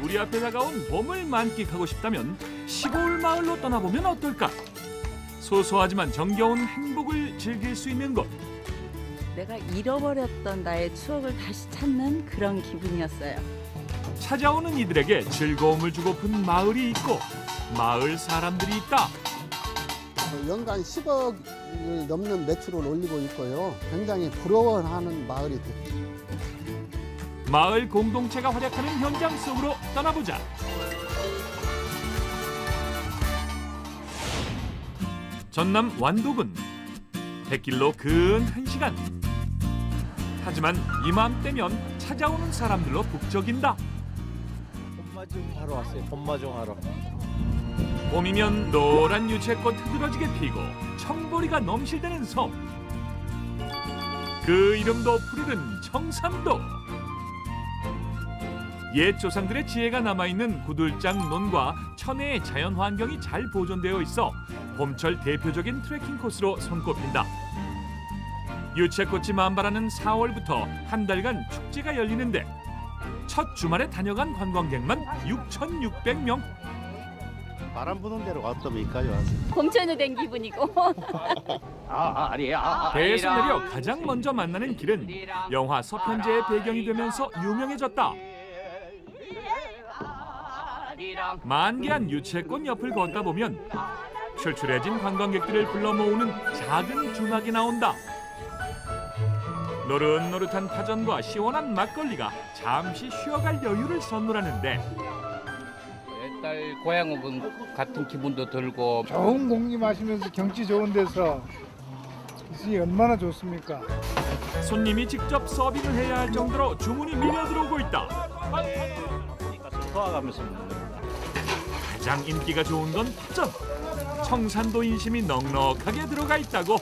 우리 앞에 다가온 봄을 만끽하고 싶다면 시골 마을로 떠나보면 어떨까? 소소하지만 정겨운 행복을 즐길 수 있는 곳. 내가 잃어버렸던 나의 추억을 다시 찾는 그런 기분이었어요. 찾아오는 이들에게 즐거움을 주고픈 마을이 있고 마을 사람들이 있다. 연간 10억 넘는 매출을 올리고 있고요. 굉장히 부러워하는 마을이 됐습니다. 마을 공동체가 활약하는 현장 속으로 떠나보자. 전남 완도군. 백길로 근 1시간. 하지만 이맘때면 찾아오는 사람들로 북적인다. 봄마중 하러 왔어요. 봄마중 하러. 봄이면 노란 유채꽃 흐드러지게 피고 청보리가 넘실대는 섬. 그 이름도 푸르른 청산도. 옛 조상들의 지혜가 남아있는 구들장 논과 천혜의 자연 환경이 잘 보존되어 있어 봄철 대표적인 트레킹 코스로 손꼽힌다. 유채꽃이 만발하는 4월부터 한 달간 축제가 열리는데 첫 주말에 다녀간 관광객만 6,600명. 바람 부는 대로 갔다 여기까지 왔어요. 봄천이 된 기분이고. 배에서 내려 가장 먼저 만나는 길은 영화 서편제의 배경이 되면서 유명해졌다. 만개한 유채꽃 옆을 걷다 보면 출출해진 관광객들을 불러 모으는 작은 주막이 나온다. 노릇노릇한 파전과 시원한 막걸리가 잠시 쉬어갈 여유를 선물하는데 옛날 고향 같은 기분도 들고 좋은 공기 마시면서 경치 좋은 데서 있으니 얼마나 좋습니까? 손님이 직접 서빙을 해야 할 정도로 주문이 밀려들어오고 있다. 소화가면서 먹는 겁니다. 가장 인기가 좋은 건 파전. 청산도 인심이 넉넉하게 들어가 있다고.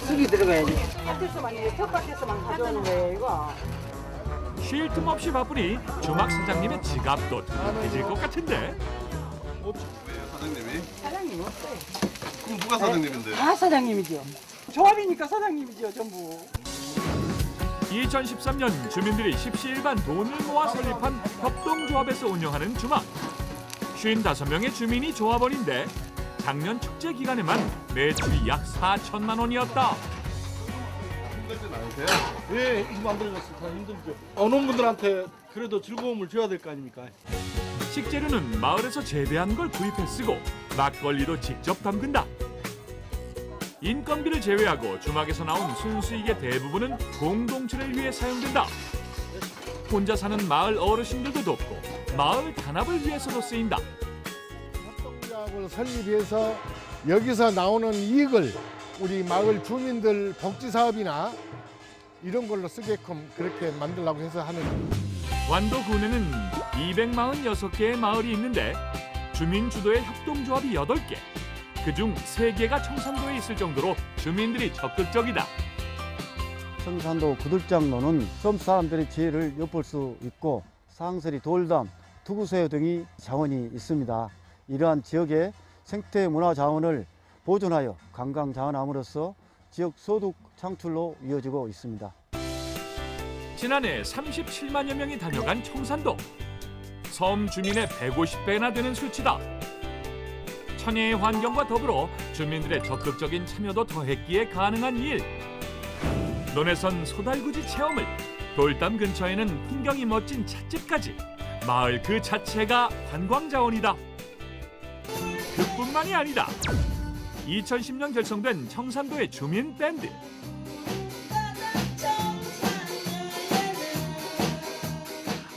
쑥이 들어가야지. 밭에서만 텃밭에서만 가져오는 거예요, 이거. 쉴 틈 없이 바쁘니 주막 사장님의 지갑도 튼튼해질 것 같은데. 왜요, 사장님이? 사장님 없어요. 그럼 누가 사장님인데? 다 사장님이죠. 조합이니까 사장님이죠, 전부. 2013년 주민들이 십시일반 돈을 모아 설립한 협동조합에서 운영하는 주막. 55명의 주민이 조합원인데 작년 축제 기간에만 매출이 약 4천만 원이었다. 힘들진 않으세요? 예, 이거 안 들어갔어. 다 힘들죠. 오는 분들한테 그래도 즐거움을 줘야 될 거 아닙니까? 식재료는 마을에서 재배한 걸 구입해 쓰고 막걸리도 직접 담근다. 인건비를 제외하고 주막에서 나온 순수익의 대부분은 공동체를 위해 사용된다. 혼자 사는 마을 어르신들도 돕고 마을 단합을 위해서도 쓰인다. 협동조합을 설립해서 여기서 나오는 이익을 우리 마을 주민들 복지 사업이나 이런 걸로 쓰게끔 그렇게 만들려고 해서 하는 겁니다. 완도군에는 246개의 마을이 있는데 주민 주도의 협동조합이 8개. 그중 3개가 청산도에 있을 정도로 주민들이 적극적이다. 청산도 구들장로는 섬 사람들의 지혜를 엿볼 수 있고 상설이 돌담, 두구새우 등이 자원이 있습니다. 이러한 지역의 생태 문화 자원을 보존하여 관광 자원함으로써 지역 소득 창출로 이어지고 있습니다. 지난해 37만여 명이 다녀간 청산도. 섬 주민의 150배나 되는 수치다. 천혜의 환경과 더불어 주민들의 적극적인 참여도 더했기에 가능한 일. 논에선 소달구지 체험을, 돌담 근처에는 풍경이 멋진 찻집까지 마을 그 자체가 관광 자원이다. 그뿐만이 아니다. 2010년 결성된 청산도의 주민 밴드.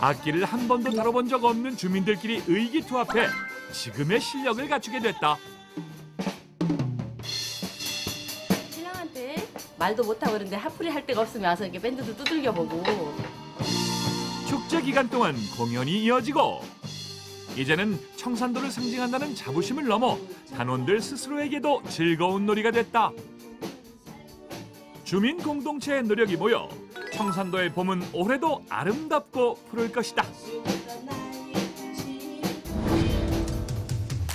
악기를 한 번도 다뤄본 적 없는 주민들끼리 의기투합해 지금의 실력을 갖추게 됐다. 신랑한테 말도 못하고 그런데 하풀이 할 데가 없으면 와서 이렇게 밴드도 두들겨보고. 축제 기간 동안 공연이 이어지고 이제는 청산도를 상징한다는 자부심을 넘어 단원들 스스로에게도 즐거운 놀이가 됐다. 주민 공동체의 노력이 모여 청산도의 봄은 올해도 아름답고 푸를 것이다.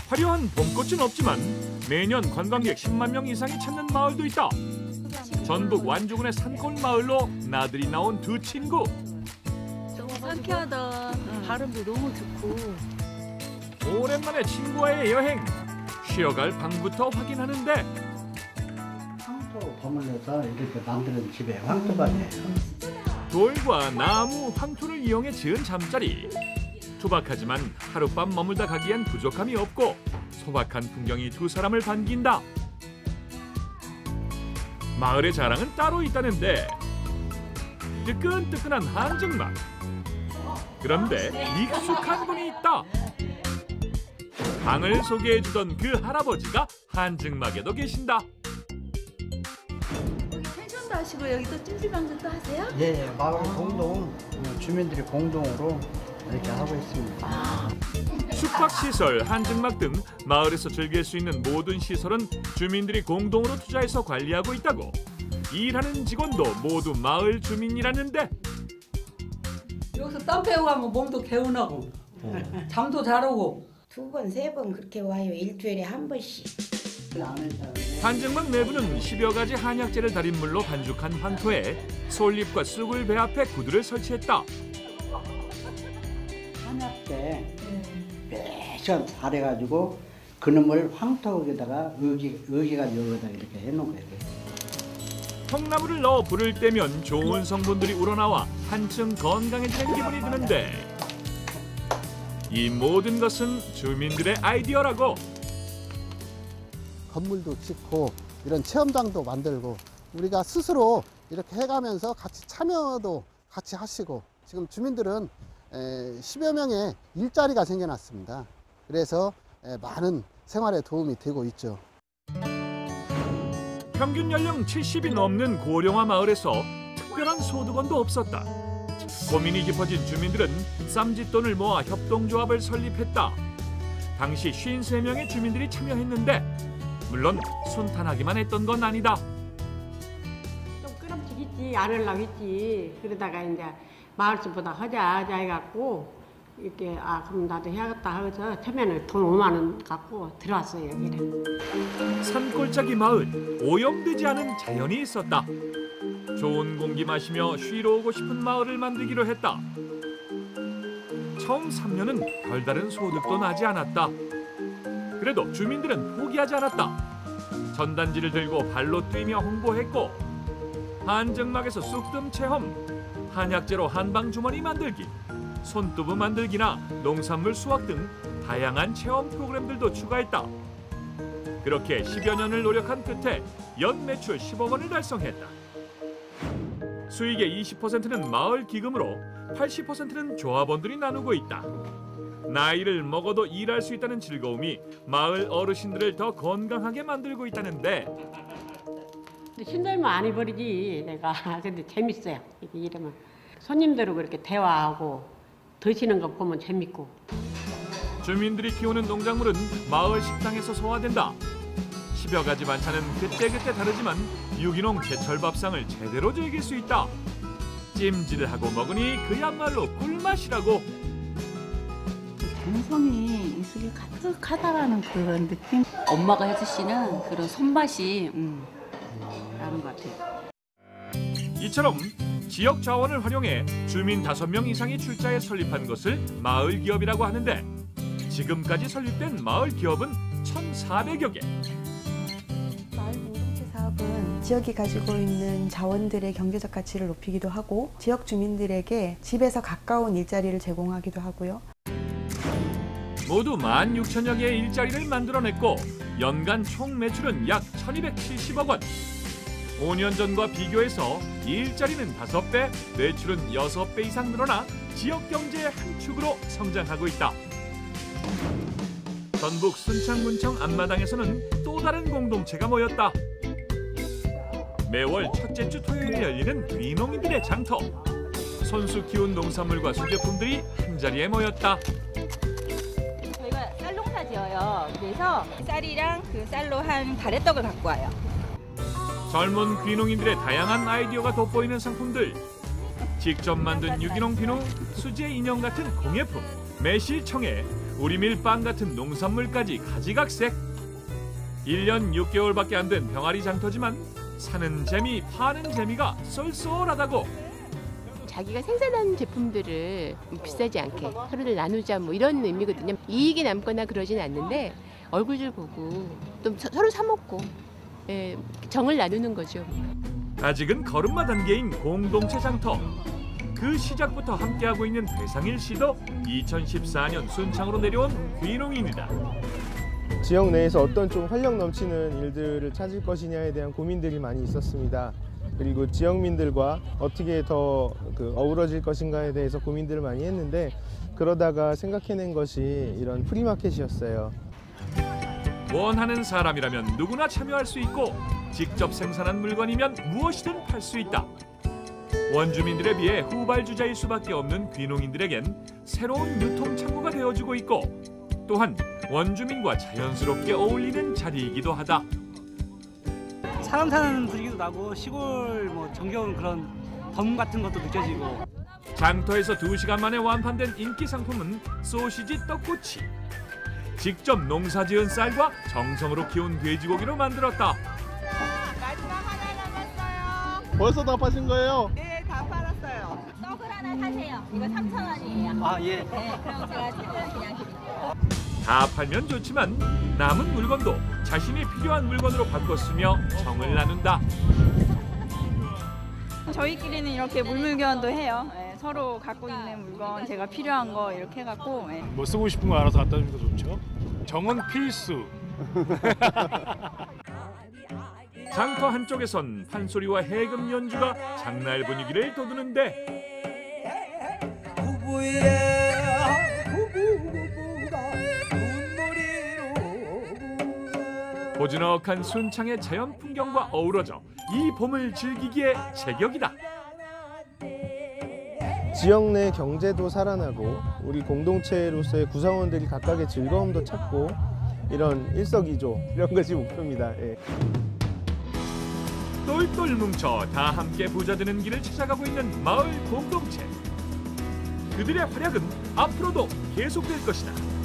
화려한 봄꽃은 없지만 매년 관광객 10만 명 이상이 찾는 마을도 있다. 전북 완주군의 산골 마을로 나들이 나온 두 친구. 상쾌하다. 발음도 너무 좋고. 오랜만에 친구와의 여행. 쉬어갈 방부터 확인하는데 황토 버물려서 이렇게 만드는 집에 황토방이에요. 돌과 나무, 황토를 이용해 지은 잠자리. 투박하지만 하룻밤 머물다 가기엔 부족함이 없고 소박한 풍경이 두 사람을 반긴다. 마을의 자랑은 따로 있다는데 뜨끈뜨끈한 한증막. 그런데 익숙한 분이 있다. 방을 소개해주던 그 할아버지가 한증막에도 계신다. 펜션도 하시고 여기도 찜질방도 하세요? 예, 마을 공동 주민들이 공동으로 이렇게 하고 있습니다. 숙박시설, 한증막 등 마을에서 즐길 수 있는 모든 시설은 주민들이 공동으로 투자해서 관리하고 있다고. 일하는 직원도 모두 마을 주민이라는데 여기서 땀 빼고 가면 몸도 개운하고 잠도 잘 오고. 2번, 3번 그렇게 와요. 일주일에 한 번씩. 한증막 내부는 10여 가지 한약재를 달인 물로 반죽한 황토에 솔잎과 쑥을 배합해 구두를 설치했다. 한약재 매셔 발해가지고 그놈을 황토에다가 의기가지고 여기다 이렇게 해놓은 거예요. 통나무를 넣어 불을 떼면 좋은 성분들이 우러나와 한층 건강해지는 기분이 드는데 이 모든 것은 주민들의 아이디어라고. 건물도 짓고 이런 체험장도 만들고 우리가 스스로 이렇게 해가면서 같이 참여도 같이 하시고 지금 주민들은 10여 명의 일자리가 생겨났습니다. 그래서 많은 생활에 도움이 되고 있죠. 평균 연령 70이 넘는 고령화 마을에서 특별한 소득원도 없었다. 고민이 깊어진 주민들은 쌈짓돈을 모아 협동조합을 설립했다. 당시 53명의 주민들이 참여했는데 물론 순탄하기만 했던 건 아니다. 좀 끄럼지겠지, 안 하려고 했지. 그러다가 이제 마을집보다 하자 해갖고 이렇게 그럼 나도 해야겠다 하고서 처음에는 돈 5만 원 갖고 들어왔어요, 여기를. 산골짜기 마을, 오염되지 않은 자연이 있었다. 좋은 공기 마시며 쉬러 오고 싶은 마을을 만들기로 했다. 처음 3년은 별다른 소득도 나지 않았다. 그래도 주민들은 포기하지 않았다. 전단지를 들고 발로 뛰며 홍보했고 한증막에서 쑥뜸 체험, 한약재로 한방주머니 만들기, 손두부 만들기나 농산물 수확 등 다양한 체험 프로그램들도 추가했다. 그렇게 10여 년을 노력한 끝에 연 매출 10억 원을 달성했다. 수익의 20%는 마을 기금으로 80%는 조합원들이 나누고 있다. 나이를 먹어도 일할 수 있다는 즐거움이 마을 어르신들을 더 건강하게 만들고 있다는데 힘들면 안 해버리지 내가. 근데 재밌어요. 이렇게 이러면 손님들하고 그렇게 대화하고 드시는 거 보면 재밌고. 주민들이 키우는 농작물은 마을 식당에서 소화된다. 10여 가지 반찬은 그때그때 다르지만 유기농 제철 밥상을 제대로 즐길 수 있다. 찜질하고 먹으니 그야말로 꿀맛이라고. 정성이 이슬이 가득하다라는 그런 느낌. 엄마가 해주시는 그런 손맛이 나는 것 같아요. 이처럼 지역 자원을 활용해 주민 5명 이상이 출자해 설립한 것을 마을 기업이라고 하는데 지금까지 설립된 마을 기업은 1,400여 개. 마을 공동체 사업은 지역이 가지고 있는 자원들의 경제적 가치를 높이기도 하고 지역 주민들에게 집에서 가까운 일자리를 제공하기도 하고요. 모두 16,000여 개의 일자리를 만들어냈고 연간 총 매출은 약 1,270억 원. 5년 전과 비교해서 일자리는 5배, 매출은 6배 이상 늘어나 지역 경제의 한 축으로 성장하고 있다. 전북 순창군청 앞마당에서는 또 다른 공동체가 모였다. 매월 첫째 주 토요일에 열리는 귀농인들의 장터. 손수 키운 농산물과 수제품들이 한자리에 모였다. 저희가 쌀 농사 지어요. 그래서 쌀이랑 그 쌀로 한 가래떡을 갖고 와요. 젊은 귀농인들의 다양한 아이디어가 돋보이는 상품들. 직접 만든 유기농 비누, 수제 인형 같은 공예품, 매실청에 우리밀 빵 같은 농산물까지 가지각색. 1년 6개월밖에 안 된 병아리 장터지만 사는 재미, 파는 재미가 쏠쏠하다고. 자기가 생산한 제품들을 비싸지 않게 서로들 나누자 뭐 이런 의미거든요. 이익이 남거나 그러진 않는데 얼굴들 보고 또 서로 사 먹고 예, 정을 나누는 거죠. 아직은 걸음마 단계인 공동체 장터. 그 시작부터 함께하고 있는 배상일 씨도 2014년 순창으로 내려온 귀농인이다. 지역 내에서 어떤 좀 활력 넘치는 일들을 찾을 것이냐에 대한 고민들이 많이 있었습니다. 그리고 지역민들과 어떻게 더 어우러질 것인가에 대해서 고민들을 많이 했는데 그러다가 생각해낸 것이 이런 프리마켓이었어요. 원하는 사람이라면 누구나 참여할 수 있고 직접 생산한 물건이면 무엇이든 팔 수 있다. 원주민들에 비해 후발주자일 수밖에 없는 귀농인들에겐 새로운 유통 창구가 되어주고 있고 또한 원주민과 자연스럽게 어울리는 자리이기도 하다. 사람 사는 분위기도 나고 시골 뭐 정겨운 그런 덤 같은 것도 느껴지고. 장터에서 2시간 만에 완판된 인기 상품은 소시지 떡꼬치. 직접 농사지은 쌀과 정성으로 키운 돼지고기로 만들었다. 마지막 하나 남았어요. 벌써 다 파신 거예요? 네, 다 팔았어요. 떡을 하나 사세요. 이거 3,000원이에요. 아, 예. 네, 그럼 제가 책은 그냥 드릴게요. 다 팔면 좋지만 남은 물건도 자신이 필요한 물건으로 바꿨으며 정을 나눈다. 저희끼리는 이렇게 물물교환도 해요. 네, 서로 갖고 있는 물건 제가 필요한 거 이렇게 해갖고. 네. 뭐 쓰고 싶은 거 알아서 갖다 주는 거 좋죠. 정은 필수. 장터 한쪽에선 판소리와 해금 연주가 장날 분위기를 돋우는데 고즈넉한 순창의 자연 풍경과 어우러져 이 봄을 즐기기에 제격이다. 지역 내 경제도 살아나고 우리 공동체로서의 구성원들이 각각의 즐거움도 찾고 이런 일석이조 이런 것이 목표입니다. 예. 똘똘 뭉쳐 다 함께 부자되는 길을 찾아가고 있는 마을 공동체. 그들의 활약은 앞으로도 계속될 것이다.